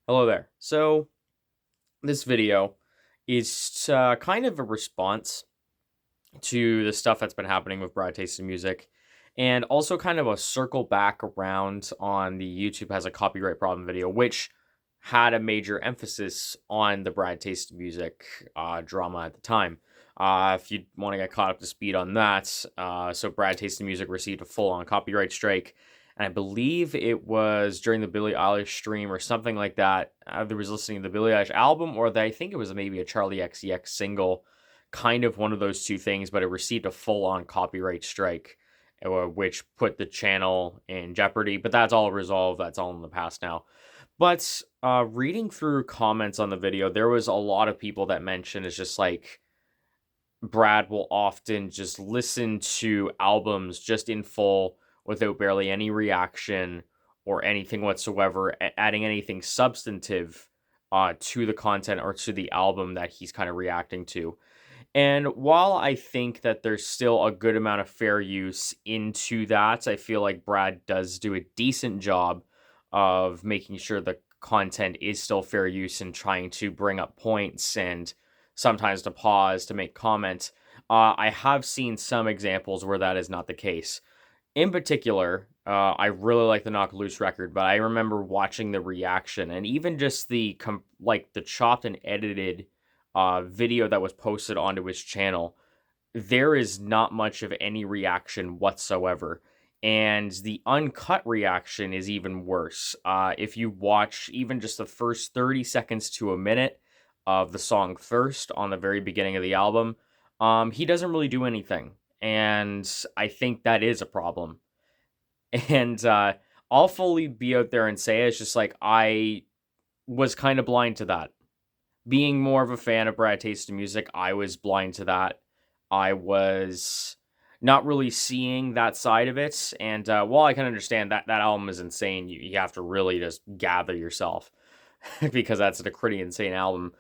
Hello there. So, this video is kind of a response to the stuff that's been happening with Brad Taste in Music, and also kind of a circle back around on the YouTube has a copyright problem video, which had a major emphasis on the Brad Taste in Music drama at the time. If you want to get caught up to speed on that, so Brad Taste in Music received a full on copyright strike, and I believe it was during the Billie Eilish stream or something like that. Either was listening to the Billie Eilish album, or I think it was maybe a Charlie XCX single, kind of one of those two things, but it received a full on copyright strike, which put the channel in jeopardy. But that's all resolved. That's all in the past now. But reading through comments on the video, there was a lot of people that mentioned it's just like Brad will often just listen to albums just in full without barely any reaction or anything whatsoever, adding anything substantive to the content or to the album that he's kind of reacting to. And while I think that there's still a good amount of fair use into that, I feel like Brad does do a decent job of making sure the content is still fair use and trying to bring up points and sometimes to pause to make comments. I have seen some examples where that is not the case. In particular, I really like the Knock Loose record, but I remember watching the reaction and even just the chopped and edited video that was posted onto his channel. There is not much of any reaction whatsoever. And the uncut reaction is even worse. If you watch even just the first 30 seconds to a minute of the song Thirst on the very beginning of the album, he doesn't really do anything. And I think that is a problem. And I'll fully be out there and say it's just like I was kind of blind to that. Being more of a fan of Brad Taste in Music, I was blind to that. I was not really seeing that side of it. And while I can understand that album is insane, you have to really just gather yourself because that's a pretty insane album.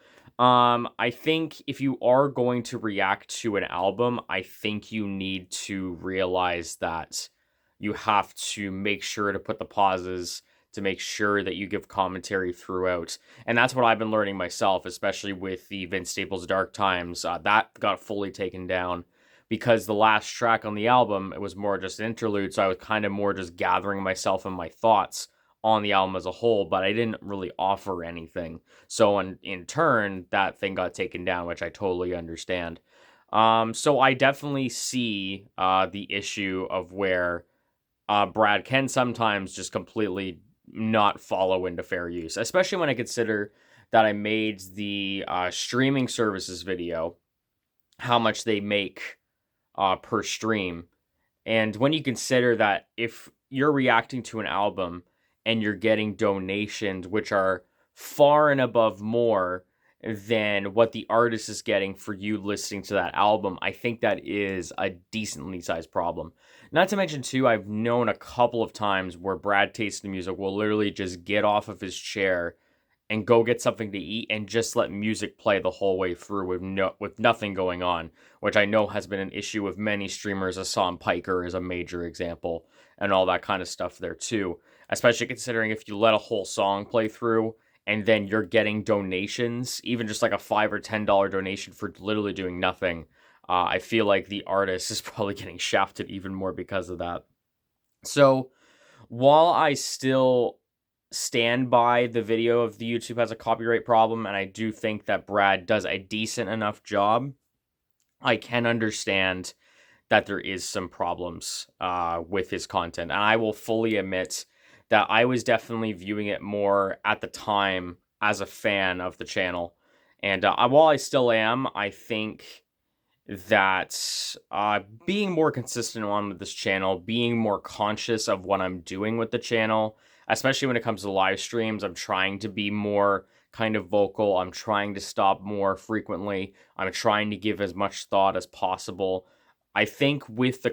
I think if you are going to react to an album, I think you need to realize that you have to make sure to put the pauses to make sure that you give commentary throughout. And that's what I've been learning myself, especially with the Vince Staples Dark Times. That got fully taken down because the last track on the album, it was more just an interlude. So I was kind of more just gathering myself and my thoughts on the album as a whole, but I didn't really offer anything. So in turn, that thing got taken down, which I totally understand. So I definitely see the issue of where Brad can sometimes just completely not follow into fair use, especially when I consider that I made the streaming services video, how much they make per stream. And when you consider that if you're reacting to an album and you're getting donations, which are far and above more than what the artist is getting for you listening to that album, I think that is a decently sized problem. Not to mention, too, I've known a couple of times where Brad Taste in Music will literally just get off of his chair and go get something to eat and just let music play the whole way through with nothing going on, which I know has been an issue with many streamers. Assam Piker is a major example, and all that kind of stuff there too. Especially considering if you let a whole song play through and then you're getting donations, even just like a $5 or $10 donation for literally doing nothing. I feel like the artist is probably getting shafted even more because of that. So while I still stand by the video of the YouTube has a copyright problem, and I do think that Brad does a decent enough job, I can understand that there is some problems with his content. And I will fully admit that I was definitely viewing it more at the time as a fan of the channel. And while I still am, I think that being more consistent on with this channel, being more conscious of what I'm doing with the channel, especially when it comes to live streams, I'm trying to be more kind of vocal. I'm trying to stop more frequently. I'm trying to give as much thought as possible. I think with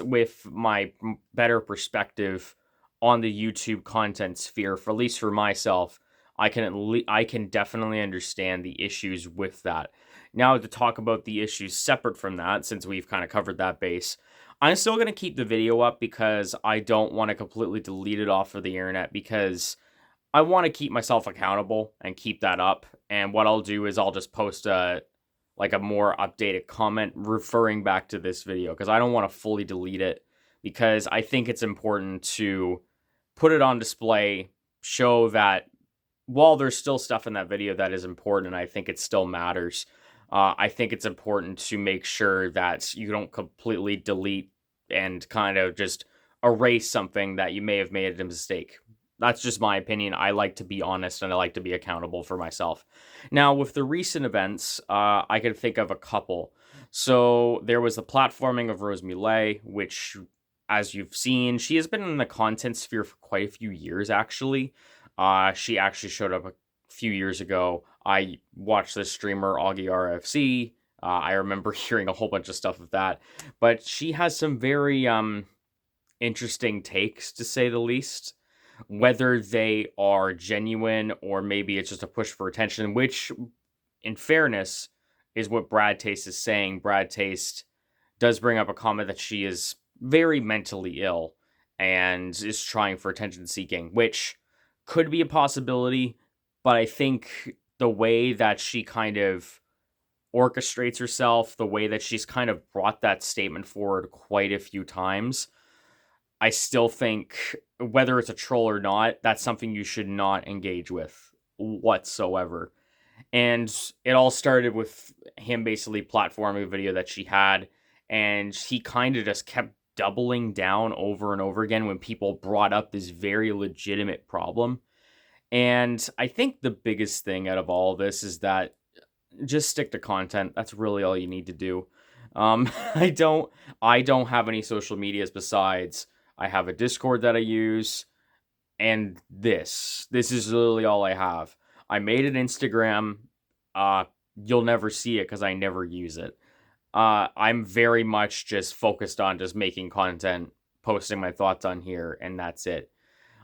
with my better perspective on the YouTube content sphere, for at least for myself, I can definitely understand the issues with that. Now, to talk about the issues separate from that, since we've kind of covered that base, I'm still going to keep the video up because I don't want to completely delete it off of the internet because I want to keep myself accountable and keep that up. And what I'll do is I'll just post a more updated comment referring back to this video, because I don't want to fully delete it, because I think it's important to put it on display, show that while there's still stuff in that video that is important and I think it still matters, I think it's important to make sure that you don't completely delete and kind of just erase something that you may have made a mistake. That's just my opinion. I like to be honest and I like to be accountable for myself. Now, with the recent events, I can think of a couple. So there was the platforming of Rose Millet, which, as you've seen, she has been in the content sphere for quite a few years, actually. She actually showed up a few years ago. I watched this streamer, Augie RFC. I remember hearing a whole bunch of stuff of that. But she has some very interesting takes, to say the least. Whether they are genuine or maybe it's just a push for attention, which, in fairness, is what Brad Taste is saying. Brad Taste does bring up a comment that she is very mentally ill and is trying for attention seeking, which could be a possibility, but I think the way that she kind of orchestrates herself, the way that she's kind of brought that statement forward quite a few times, I still think, whether it's a troll or not, that's something you should not engage with whatsoever. And it all started with him basically platforming a video that she had, and he kind of just kept doubling down over and over again when people brought up this very legitimate problem. And I think the biggest thing out of all this is that just stick to content. That's really all you need to do. I don't have any social medias besides I have a Discord that I use, and this is literally all I have. I made an Instagram. You'll never see it because I never use it. I'm very much just focused on just making content, posting my thoughts on here, and that's it.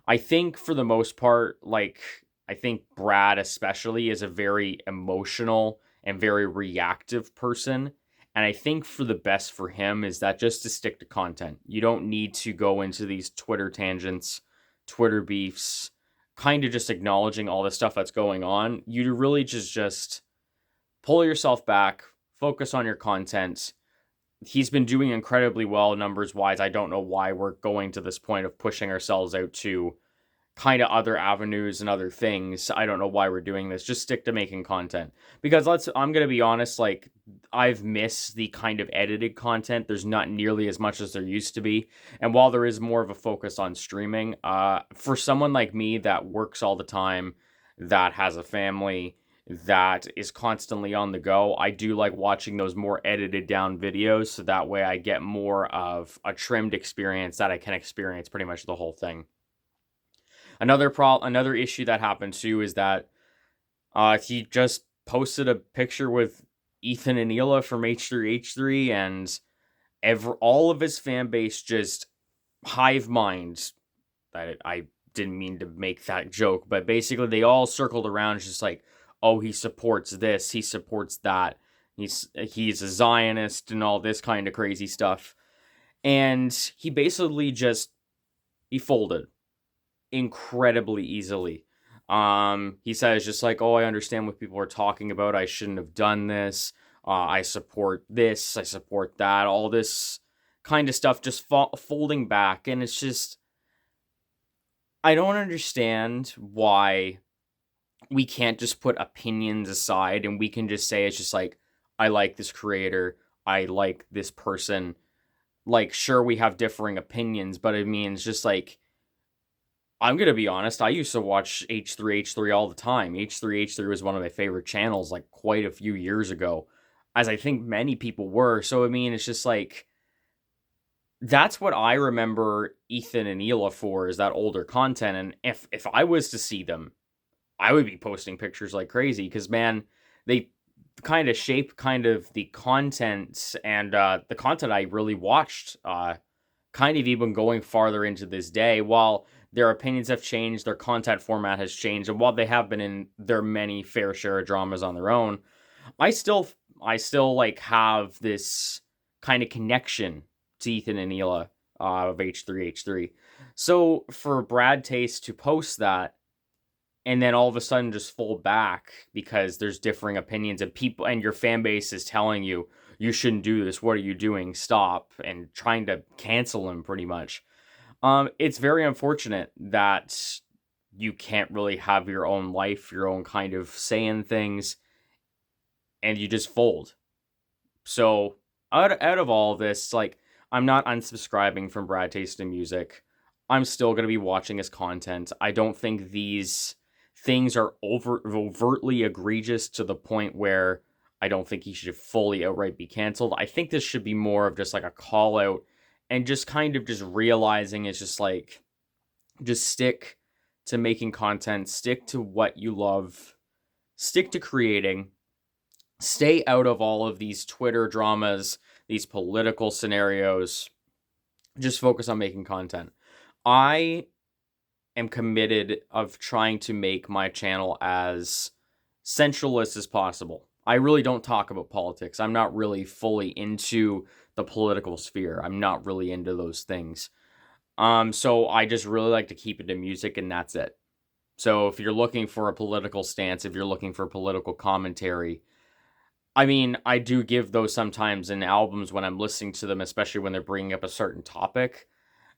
I think for the most part, I think Brad especially is a very emotional and very reactive person. And I think for the best for him is that just to stick to content. You don't need to go into these Twitter tangents, Twitter beefs, kind of just acknowledging all the stuff that's going on. You really just pull yourself back, focus on your content. He's been doing incredibly well numbers wise. I don't know why we're going to this point of pushing ourselves out to kind of other avenues and other things. I don't know why we're doing this. Just stick to making content. Because I'm going to be honest, I've missed the kind of edited content. There's not nearly as much as there used to be. And while there is more of a focus on streaming, for someone like me that works all the time, that has a family, that is constantly on the go, I do like watching those more edited down videos, so that way I get more of a trimmed experience that I can experience pretty much the whole thing. Another issue that happened too is that he just posted a picture with Ethan and Hila from H3H3, and all of his fan base just hive mind. I didn't mean to make that joke, but basically they all circled around just like, oh, he supports this, he supports that, he's a Zionist and all this kind of crazy stuff. And he basically he folded incredibly easily. He says just like, oh, I understand what people are talking about, I shouldn't have done this, I support this, I support that, all this kind of stuff, just folding back. And it's just, I don't understand why we can't just put opinions aside and we can just say it's just like, I like this creator, I like this person. Like, sure, we have differing opinions, but I mean, it's just like, I'm going to be honest, I used to watch H3H3 all the time. H3H3 was one of my favorite channels like quite a few years ago, as I think many people were. So, I mean, it's just like, that's what I remember Ethan and Hila for, is that older content. And if I was to see them, I would be posting pictures like crazy, because, man, they kind of shape kind of the content, and the content I really watched, kind of even going farther into this day. While their opinions have changed, their content format has changed, and while they have been in their many fair share of dramas on their own, I still like have this kind of connection to Ethan and Hila of H3H3. So for Brad Taste to post that, and then all of a sudden just fold back because there's differing opinions and people and your fan base is telling you you shouldn't do this. What are you doing? Stop, and trying to cancel him pretty much. It's very unfortunate that you can't really have your own life, your own kind of saying things, and you just fold. So out of all of this, like, I'm not unsubscribing from Brad Taste in Music. I'm still gonna be watching his content. I don't think these things are overtly egregious to the point where I don't think he should fully outright be canceled. I think this should be more of just like a call out and just kind of just realizing it's just like, just stick to making content, stick to what you love, stick to creating, stay out of all of these Twitter dramas, these political scenarios. Just focus on making content. I am committed of trying to make my channel as centralist as possible. I really don't talk about politics. I'm not really fully into the political sphere. I'm not really into those things. So I just really like to keep it to music, and that's it. So if you're looking for a political stance, if you're looking for political commentary, I mean, I do give those sometimes in albums when I'm listening to them, especially when they're bringing up a certain topic.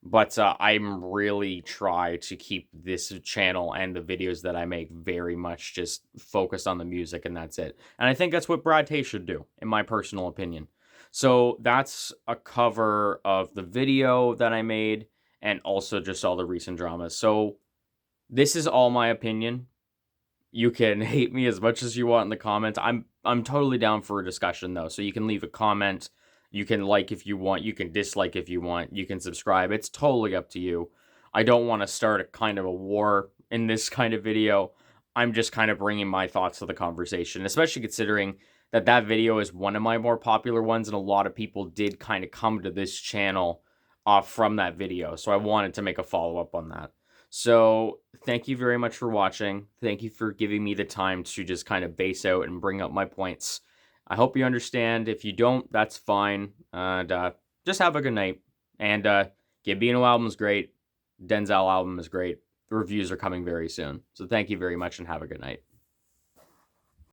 But I'm really try to keep this channel and the videos that I make very much just focused on the music, and that's it. And I think that's what Brad Tay should do, in my personal opinion. So that's a cover of the video that I made, and also just all the recent dramas. So this is all my opinion. You can hate me as much as you want in the comments. I'm totally down for a discussion though. So you can leave a comment. You can like if you want. You can dislike if you want. You can subscribe. It's totally up to you. I don't want to start a kind of a war in this kind of video. I'm just kind of bringing my thoughts to the conversation, especially considering that that video is one of my more popular ones, and a lot of people did kind of come to this channel from that video. So I wanted to make a follow-up on that. So thank you very much for watching. Thank you for giving me the time to just kind of base out and bring up my points. I hope you understand. If you don't, that's fine. And just have a good night. And Gambino album is great. Denzel album is great. The reviews are coming very soon. So thank you very much and have a good night.